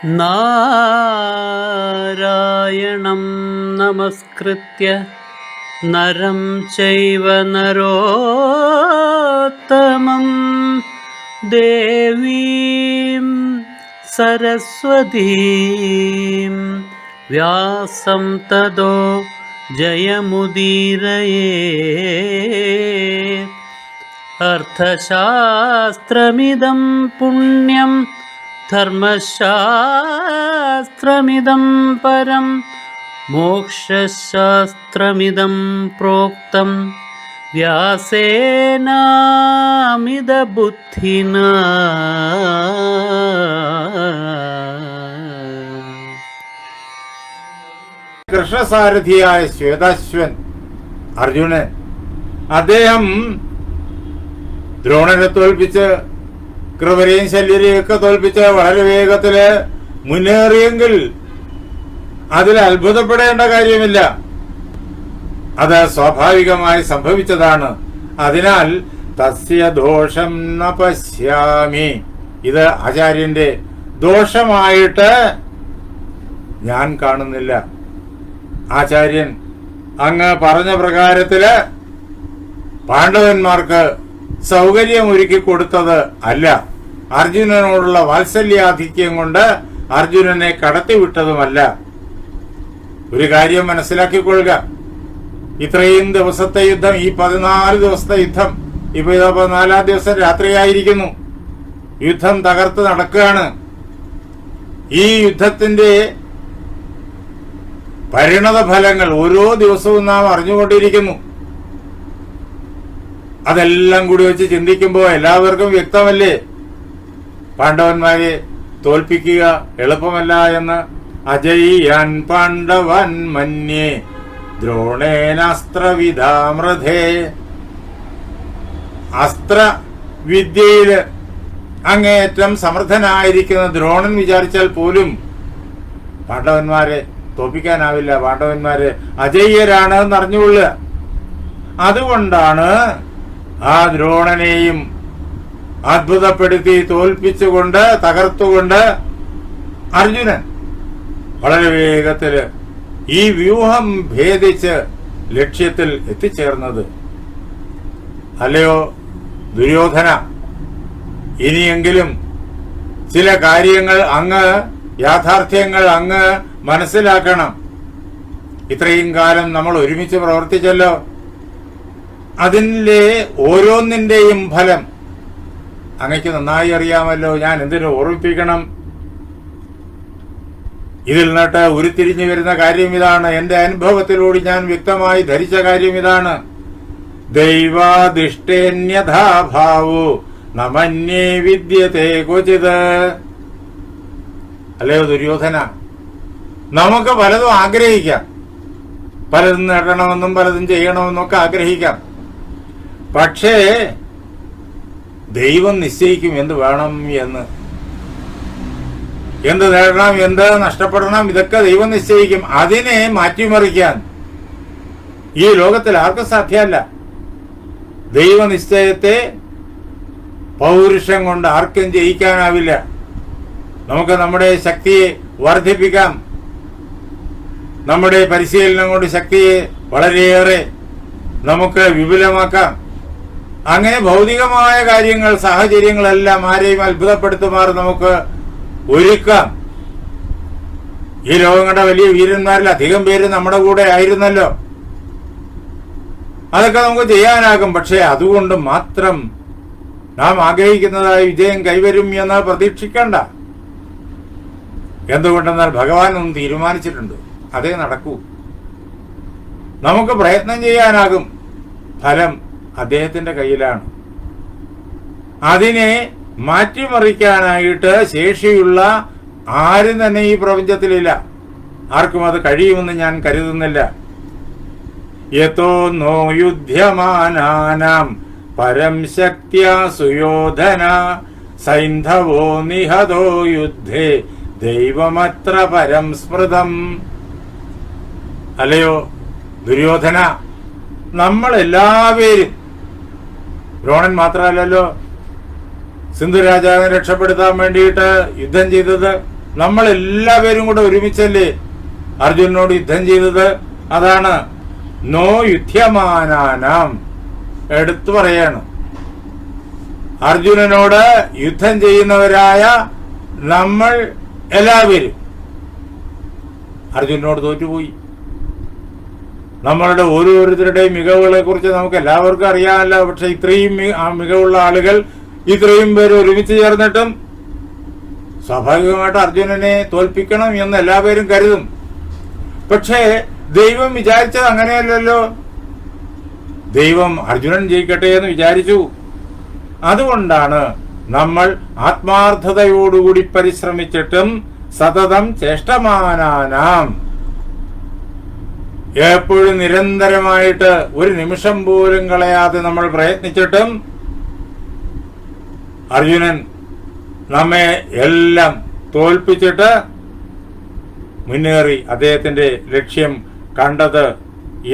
നാരായണം നമസ്കൃത്യ നരം ചൈവ നരോത്തമം ദേവീം സരസ്വതീം വ്യാസം തതോ ജയമുദീരയേ. അർത്ഥശാസ്ത്രമിദം പുണ്യം ധർമ്മശാസ്ത്രമിദം പരം മോക്ഷശാസ്ത്രമിദം പ്രോക്തം വ്യാസേനാമിത ബുദ്ധിനാ. കൃഷ്ണസാരഥിയായ ശ്വേതാശ്വൻ അർജുനൻ, അദ്ദേഹം ദ്രോണനെ തോൽപ്പിച്ച് കൃപരെയും ശല്യരെയൊക്കെ തോൽപ്പിച്ച് വളരെ വേഗത്തില് മുന്നേറിയെങ്കിൽ അതിൽ അത്ഭുതപ്പെടേണ്ട കാര്യമില്ല. അത് സ്വാഭാവികമായി സംഭവിച്ചതാണ്. അതിനാൽ തസ്യ ദോഷം ന പശ്യാമി, ഇത് ആചാര്യന്റെ ദോഷമായിട്ട് ഞാൻ കാണുന്നില്ല. ആചാര്യൻ അങ്ങ് പറഞ്ഞ പ്രകാരത്തില് പാണ്ഡവന്മാർക്ക് സൗകര്യമൊരുക്കി കൊടുത്തത് അല്ല, അർജുനനോടുള്ള വാത്സല്യാധിക്യം കൊണ്ട് അർജുനനെ കടത്തിവിട്ടതുമല്ല. ഒരു കാര്യം മനസ്സിലാക്കിക്കൊള്ളുക, ഇത്രയും ദിവസത്തെ യുദ്ധം, ഈ 14 ദിവസത്തെ യുദ്ധം, ഇപ്പൊ ഇതാ 14 ദിവസം രാത്രിയായിരിക്കുന്നു, യുദ്ധം തകർത്ത് നടക്കുകയാണ്. ഈ യുദ്ധത്തിന്റെ പരിണത ഫലങ്ങൾ ഓരോ ദിവസവും നാം അറിഞ്ഞുകൊണ്ടിരിക്കുന്നു. അതെല്ലാം കൂടി വെച്ച് ചിന്തിക്കുമ്പോൾ എല്ലാവർക്കും വ്യക്തമല്ലേ, പാണ്ഡവന്മാരെ തോൽപ്പിക്കുക എളുപ്പമല്ല എന്ന്. അജയ്യാൻ പാണ്ഡവൻ മന്യേ ദ്രോണേനാസ്ത്രവിധാമൃതേ. അസ്ത്രവിദ്യയില് അങ്ങേയറ്റം സമർത്ഥനായിരിക്കുന്ന ദ്രോണൻ വിചാരിച്ചാൽ പോലും പാണ്ഡവന്മാരെ തോൽപ്പിക്കാനാവില്ല. പാണ്ഡവന്മാര് അജയ്യരാണ് എന്നറിഞ്ഞുകൊള്ളുക. അതുകൊണ്ടാണ് ആ ദ്രോണനെയും അത്ഭുതപ്പെടുത്തി തോൽപ്പിച്ചുകൊണ്ട് തകർത്തുകൊണ്ട് അർജുനൻ വളരെ വേഗത്തില് ഈ വ്യൂഹം ഭേദിച്ച് ലക്ഷ്യത്തിൽ എത്തിച്ചേർന്നത്. അല്ലയോ ദുര്യോധന, ഇനിയെങ്കിലും ചില കാര്യങ്ങൾ അങ്ങ്, യാഥാർത്ഥ്യങ്ങൾ അങ്ങ് മനസ്സിലാക്കണം. ഇത്രയും കാലം നമ്മൾ ഒരുമിച്ച് പ്രവർത്തിച്ചല്ലോ, അതിലെ ഓരോന്നിന്റെയും ഫലം അങ്ങയ്ക്ക് നന്നായി അറിയാമല്ലോ. ഞാൻ എന്തിനു ഓർമ്മിപ്പിക്കണം? ഇതിൽ നിന്നിട്ട് ഉരുത്തിരിഞ്ഞു വരുന്ന കാര്യം ഇതാണ്. എന്റെ അനുഭവത്തിലൂടെ ഞാൻ വ്യക്തമായി ധരിച്ച കാര്യം ഇതാണ്. ദൈവാദിഷ്ടേന്യഥാഭാവോ നമന്യേ വിദ്യത്തെ ക്വചിത്. അല്ലയോ ദുര്യോധന, നമുക്ക് പലതും ആഗ്രഹിക്കാം, പലതും നേടണമെന്നും പലതും ചെയ്യണമെന്നും ഒക്കെ ആഗ്രഹിക്കാം. പക്ഷേ ദൈവം നിശ്ചയിക്കും എന്ത് വേണം എന്ന്, എന്ത് നേടണം, എന്ത് നഷ്ടപ്പെടണം, ഇതൊക്കെ ദൈവം നിശ്ചയിക്കും. അതിനെ മാറ്റിമറിക്കാൻ ഈ ലോകത്തിൽ ആർക്കും സാധ്യമല്ല. ദൈവനിശ്ചയത്തെ പൗരുഷം കൊണ്ട് ആർക്കും ജയിക്കാനാവില്ല. നമുക്ക് നമ്മുടെ ശക്തിയെ വർദ്ധിപ്പിക്കാം, നമ്മുടെ പരിശീലനം കൊണ്ട് ശക്തിയെ വളരെയേറെ നമുക്ക് വിപുലമാക്കാം. അങ്ങനെ ഭൗതികമായ കാര്യങ്ങൾ, സാഹചര്യങ്ങളെല്ലാം ആരെയും അത്ഭുതപ്പെടുത്തുമാർ നമുക്ക് ഒരുക്കാം. ഈ ലോകം കണ്ട വലിയ വീരന്മാരിൽ അധികം പേര് നമ്മുടെ കൂടെ ആയിരുന്നല്ലോ. അതൊക്കെ നമുക്ക് ചെയ്യാനാകും. പക്ഷെ അതുകൊണ്ട് മാത്രം നാം ആഗ്രഹിക്കുന്നതായി വിജയം കൈവരും എന്ന് പ്രതീക്ഷിക്കണ്ട. എന്തുകൊണ്ടെന്നാൽ ഭഗവാൻ ഒന്ന് തീരുമാനിച്ചിട്ടുണ്ട്, അതേ നടക്കൂ. നമുക്ക് പ്രയത്നം ചെയ്യാനാകും, ഫലം അദ്ദേഹത്തിന്റെ കയ്യിലാണ്. അതിനെ മാറ്റിമറിക്കാനായിട്ട് ശേഷിയുള്ള ആരും തന്നെ ഈ പ്രപഞ്ചത്തിലില്ല. ആർക്കും അത് കഴിയുമെന്ന് ഞാൻ കരുതുന്നില്ല. യതോ നോ യുധ്യമാനാനാം പരം ശക്ത്യാ സുയോധന സൈന്ധവോ നിഹതോ യുദ്ധേ ദൈവമത്ര പരം സ്മൃതം. അല്ലയോ ദുര്യോധന, നമ്മൾ എല്ലാവരും, ദ്രോണൻ മാത്രമല്ലല്ലോ സിന്ധു രാജാവിനെ രക്ഷപ്പെടുത്താൻ വേണ്ടിയിട്ട് യുദ്ധം ചെയ്തത്, നമ്മൾ എല്ലാവരും കൂടെ ഒരുമിച്ചല്ലേ അർജുനനോട് യുദ്ധം ചെയ്തത്. അതാണ് നോ യുദ്ധമാനാനാം എടുത്തു പറയാണ്. അർജുനനോട് യുദ്ധം ചെയ്യുന്നവരായ നമ്മൾ എല്ലാവരും അർജുനനോട് തോറ്റുപോയി. നമ്മളുടെ ഓരോരുത്തരുടെയും മികവുകളെ കുറിച്ച് നമുക്ക് എല്ലാവർക്കും അറിയാമല്ലോ. പക്ഷെ ഇത്രയും മികവുള്ള ആളുകൾ ഇത്രയും പേര് ഒരുമിച്ച് ചേർന്നിട്ടും സ്വാഭാവികമായിട്ട് അർജുനനെ തോൽപ്പിക്കണം എന്ന് എല്ലാവരും കരുതും. പക്ഷേ ദൈവം വിചാരിച്ചത് അങ്ങനെയല്ലല്ലോ. ദൈവം അർജുനൻ ജയിക്കട്ടെ എന്ന് വിചാരിച്ചു. അതുകൊണ്ടാണ് നമ്മൾ ആത്മാർത്ഥതയോടുകൂടി പരിശ്രമിച്ചിട്ടും സതതം ചേഷ്ടമാനാനാം എപ്പോഴും നിരന്തരമായിട്ട് ഒരു നിമിഷം പോലും കളയാതെ നമ്മൾ പ്രയത്നിച്ചിട്ടും അർജുനൻ നമ്മെ എല്ലാം തോൽപ്പിച്ചിട്ട് മുന്നേറി അദ്ദേഹത്തിന്റെ ലക്ഷ്യം കണ്ടത്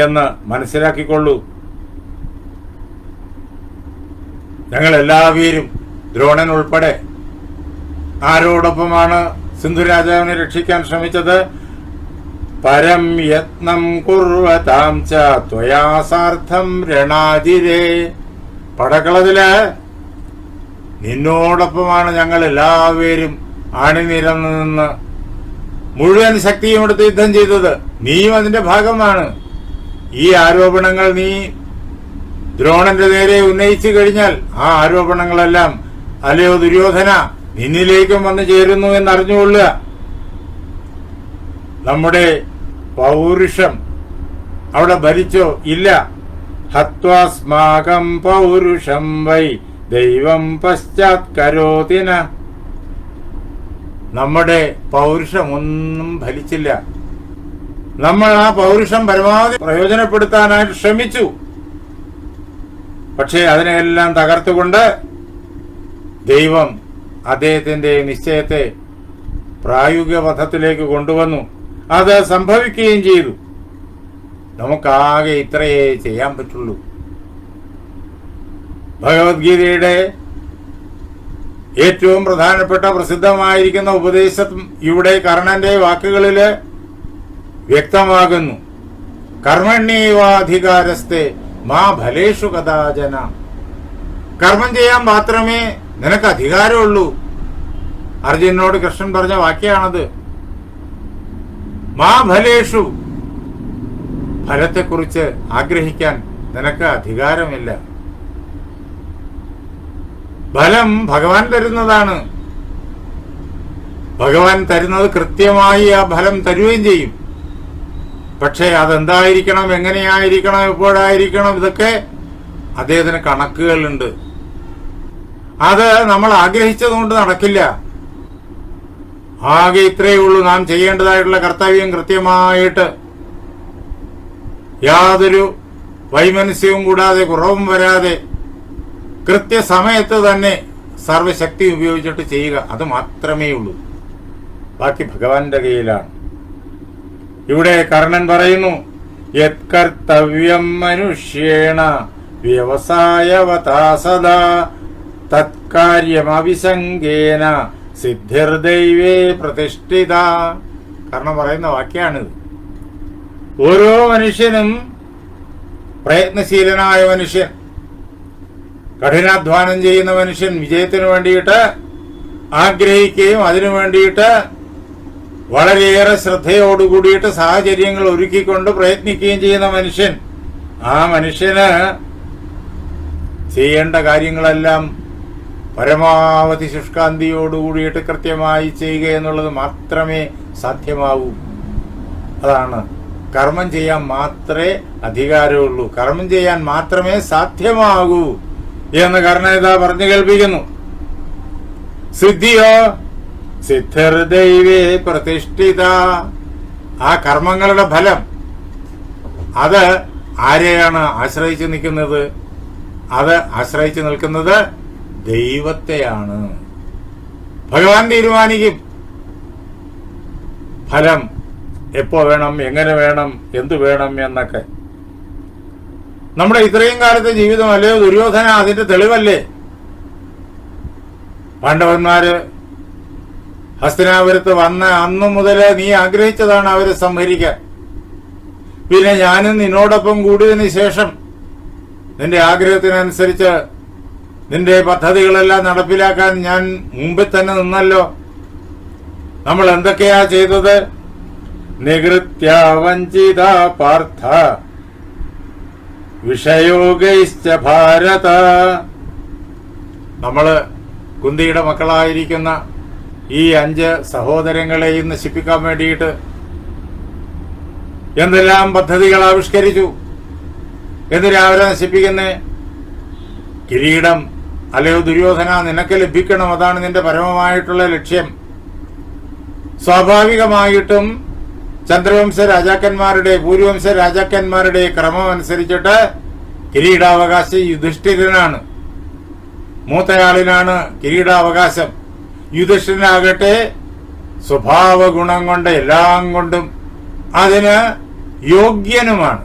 എന്ന് മനസ്സിലാക്കിക്കൊള്ളൂ. ഞങ്ങൾ എല്ലാവരും ദ്രോണൻ ഉൾപ്പെടെ ആരോടൊപ്പമാണ് സിന്ധുരാജാവിനെ രക്ഷിക്കാൻ ശ്രമിച്ചത്? പരം യത്നം കുർവതാം ച ത്വയാസാർത്ഥം രണാജിരേ. പടക്കളത്തില് നിന്നോടൊപ്പമാണ് ഞങ്ങൾ എല്ലാവരും അണിനിരന്നു നിന്ന് മുഴുവൻ ശക്തിയും എടുത്ത് യുദ്ധം ചെയ്തത്. നീയും അതിന്റെ ഭാഗമാണ്. ഈ ആരോപണങ്ങൾ നീ ദ്രോണന്റെ നേരെ ഉന്നയിച്ചു കഴിഞ്ഞാൽ ആ ആരോപണങ്ങളെല്ലാം അല്ലയോ ദുര്യോധന നിന്നിലേക്കും വന്നു ചേരുന്നു എന്നറിഞ്ഞുകൊള്ളുക. നമ്മുടെ പൗരുഷം അവിടെ ഭരിച്ചോ? ഇല്ല. ഹത്വാസ്മാകം പൗരുഷം വൈ ദൈവം പശ്ചാത് കരോതിന. നമ്മുടെ പൗരുഷം ഒന്നും ഫലിച്ചില്ല. നമ്മൾ ആ പൗരുഷം പരമാവധി പ്രയോജനപ്പെടുത്താനായിട്ട് ശ്രമിച്ചു. പക്ഷേ അതിനെല്ലാം തകർത്തുകൊണ്ട് ദൈവം അദ്ദേഹത്തിന്റെ നിശ്ചയത്തെ പ്രായോഗിക പഥത്തിലേക്ക് കൊണ്ടുവന്നു. അത് സംഭവിക്കുകയും ചെയ്തു. നമുക്കാകെ ഇത്രയേ ചെയ്യാൻ പറ്റുള്ളൂ. ഭഗവത്ഗീതയുടെ ഏറ്റവും പ്രധാനപ്പെട്ട പ്രസിദ്ധമായിരിക്കുന്ന ഉപദേശം ഇവിടെ കർണന്റെ വാക്കുകളില് വ്യക്തമാകുന്നു. കർമ്മണ്യേവാധികാരസ്തേ മാ ഫലേഷു കഥാചന. കർമ്മം ചെയ്യാൻ മാത്രമേ നിനക്ക് അധികാരമുള്ളൂ. അർജുനനോട് കൃഷ്ണൻ പറഞ്ഞ വാക്യാണത്. മാ ഫലേഷു, ഫലത്തെക്കുറിച്ച് ആഗ്രഹിക്കാൻ നിനക്ക് അധികാരമില്ല. ഫലം ഭഗവാൻ തരുന്നതാണ്. ഭഗവാൻ തരുന്നത് കൃത്യമായി ആ ഫലം തരുകയും ചെയ്യും. പക്ഷേ അതെന്തായിരിക്കണം, എങ്ങനെയായിരിക്കണം, എപ്പോഴായിരിക്കണം, ഇതൊക്കെ അദ്ദേഹത്തിന് കണക്കുകളുണ്ട്. അത് നമ്മൾ ആഗ്രഹിച്ചതുകൊണ്ട് നടക്കില്ല. ആകെ ഇത്രയേ ഉള്ളൂ നാം ചെയ്യേണ്ടതായിട്ടുള്ള കർത്തവ്യം. കൃത്യമായിട്ട് യാതൊരു വൈമനസ്യവും കൂടാതെ കുറവും വരാതെ കൃത്യസമയത്ത് തന്നെ സർവശക്തി ഉപയോഗിച്ചിട്ട് ചെയ്യുക. അത് മാത്രമേ ഉള്ളൂ. ബാക്കി ഭഗവാന്റെ കയ്യിലാണ്. ഇവിടെ കർണൻ പറയുന്നു, യത് കർത്തവ്യം മനുഷ്യേണ വ്യവസായവതാ സദാ തത്കാര്യമവിസംഗേന സിദ്ധിർദൈവേ പ്രതിഷ്ഠിത. കർണൻ പറയുന്ന വാക്യാണിത്. ഓരോ മനുഷ്യനും, പ്രയത്നശീലനായ മനുഷ്യൻ, കഠിനാധ്വാനം ചെയ്യുന്ന മനുഷ്യൻ, വിജയത്തിനു വേണ്ടിയിട്ട് ആഗ്രഹിക്കുകയും അതിനു വേണ്ടിയിട്ട് വളരെയേറെ ശ്രദ്ധയോടുകൂടിയിട്ട് സാഹചര്യങ്ങൾ ഒരുക്കിക്കൊണ്ട് പ്രയത്നിക്കുകയും ചെയ്യുന്ന മനുഷ്യൻ, ആ മനുഷ്യന് ചെയ്യേണ്ട കാര്യങ്ങളെല്ലാം പരമാവധി ശുഷ്കാന്തിയോടുകൂടിയിട്ട് കൃത്യമായി ചെയ്യുക എന്നുള്ളത് മാത്രമേ സാധ്യമാവൂ. അതാണ് കർമ്മം ചെയ്യാൻ മാത്രമേ അധികാരമുള്ളൂ, കർമ്മം ചെയ്യാൻ മാത്രമേ സാധ്യമാകൂ എന്ന് കർണേത പറഞ്ഞു കേൾപ്പിക്കുന്നു. സിദ്ധിയോ സിദ്ധിർദൈവേ പ്രതിഷ്ഠിത. ആ കർമ്മങ്ങളുടെ ഫലം അത് ആരെയാണ് ആശ്രയിച്ചു നിൽക്കുന്നത്? അത് ആശ്രയിച്ചു നിൽക്കുന്നത് ദൈവത്തെയാണ്. ഭഗവാൻ തീരുമാനിക്കും ഫലം എപ്പോ വേണം, എങ്ങനെ വേണം, എന്തു വേണം എന്നൊക്കെ. നമ്മുടെ ഇത്രയും കാലത്തെ ജീവിതം അല്ലയോ ദുര്യോധന അതിന്റെ തെളിവല്ലേ? പാണ്ഡവന്മാര് ഹസ്തിനാപുരത്ത് വന്ന അന്നു മുതൽ നീ ആഗ്രഹിച്ചതാണ് അവരെ സംഹരിക്കാൻ. പിന്നെ ഞാനും നിന്നോടൊപ്പം കൂടിയതിനു ശേഷം നിന്റെ ആഗ്രഹത്തിനനുസരിച്ച് നിന്റെ പദ്ധതികളെല്ലാം നടപ്പിലാക്കാൻ ഞാൻ മുമ്പിൽ തന്നെ നിന്നല്ലോ. നമ്മൾ എന്തൊക്കെയാ ചെയ്തത്? നികൃത്യ വഞ്ചിത പാർത്ഥ വിഷയോഗൈശ്ച ഭാരത. നമ്മള് കുന്തിയുടെ മക്കളായിരിക്കുന്ന ഈ 5 സഹോദരങ്ങളെയും നശിപ്പിക്കാൻ വേണ്ടിയിട്ട് എന്തെല്ലാം പദ്ധതികൾ ആവിഷ്കരിച്ചു. എന്തിനാ അവരെ നശിപ്പിക്കുന്നേ? കിരീടം അല്ലയോ ദുര്യോധന, നിനക്ക് ലഭിക്കണം. അതാണ് നിന്റെ പരമമായിട്ടുള്ള ലക്ഷ്യം. സ്വാഭാവികമായിട്ടും ചന്ദ്രവംശ രാജാക്കന്മാരുടെ പൂർവംശ രാജാക്കന്മാരുടെ ക്രമം അനുസരിച്ചിട്ട് കിരീടാവകാശി യുധിഷ്ഠിരനാണ്. മൂത്തയാളിനാണ് കിരീടാവകാശം. യുധിഷ്ഠിരനാകട്ടെ സ്വഭാവ ഗുണം കൊണ്ട് എല്ലാം കൊണ്ടും അതിന് യോഗ്യനുമാണ്.